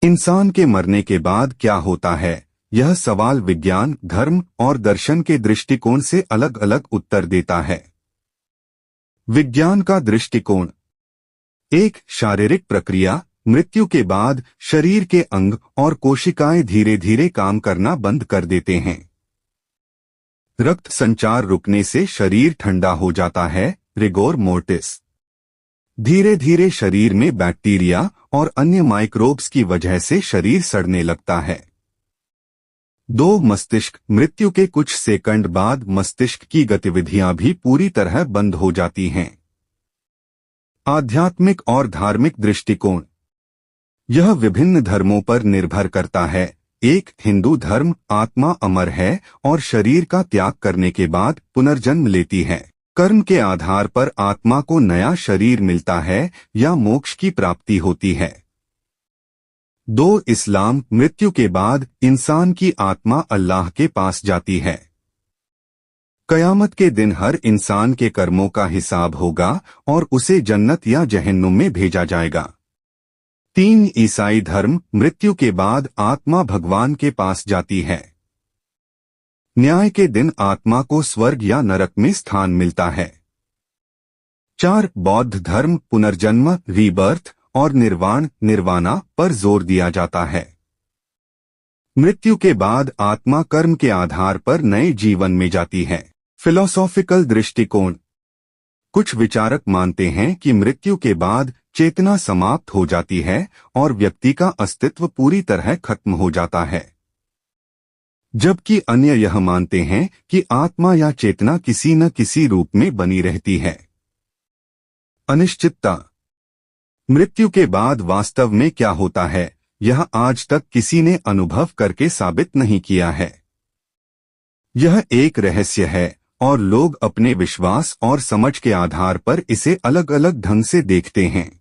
इंसान के मरने के बाद क्या होता है, यह सवाल विज्ञान, धर्म और दर्शन के दृष्टिकोण से अलग अलग उत्तर देता है। विज्ञान का दृष्टिकोण। एक, शारीरिक प्रक्रिया। मृत्यु के बाद शरीर के अंग और कोशिकाएं धीरे धीरे काम करना बंद कर देते हैं। रक्त संचार रुकने से शरीर ठंडा हो जाता है, रिगोर मोर्टिस। धीरे धीरे शरीर में बैक्टीरिया और अन्य माइक्रोब्स की वजह से शरीर सड़ने लगता है। 2, मस्तिष्क। मृत्यु के कुछ सेकंड बाद मस्तिष्क की गतिविधियां भी पूरी तरह बंद हो जाती हैं। आध्यात्मिक और धार्मिक दृष्टिकोण। यह विभिन्न धर्मों पर निर्भर करता है। एक, हिंदू धर्म, आत्मा अमर है और शरीर का त्याग करने के बाद पुनर्जन्म लेती है। कर्म के आधार पर आत्मा को नया शरीर मिलता है या मोक्ष की प्राप्ति होती है। 2, इस्लाम। मृत्यु के बाद इंसान की आत्मा अल्लाह के पास जाती है। कयामत के दिन हर इंसान के कर्मों का हिसाब होगा और उसे जन्नत या जहन्नुम में भेजा जाएगा। 3, ईसाई धर्म। मृत्यु के बाद आत्मा भगवान के पास जाती है। न्याय के दिन आत्मा को स्वर्ग या नरक में स्थान मिलता है। 4, बौद्ध धर्म। पुनर्जन्म, रीबर्थ और निर्वाणा पर जोर दिया जाता है। मृत्यु के बाद आत्मा कर्म के आधार पर नए जीवन में जाती है। फिलोसॉफिकल दृष्टिकोण। कुछ विचारक मानते हैं कि मृत्यु के बाद चेतना समाप्त हो जाती है और व्यक्ति का अस्तित्व पूरी तरह खत्म हो जाता है, जबकि अन्य यह मानते हैं कि आत्मा या चेतना किसी न किसी रूप में बनी रहती है। अनिश्चितता। मृत्यु के बाद वास्तव में क्या होता है, यह आज तक किसी ने अनुभव करके साबित नहीं किया है। यह एक रहस्य है और लोग अपने विश्वास और समझ के आधार पर इसे अलग अलग ढंग से देखते हैं।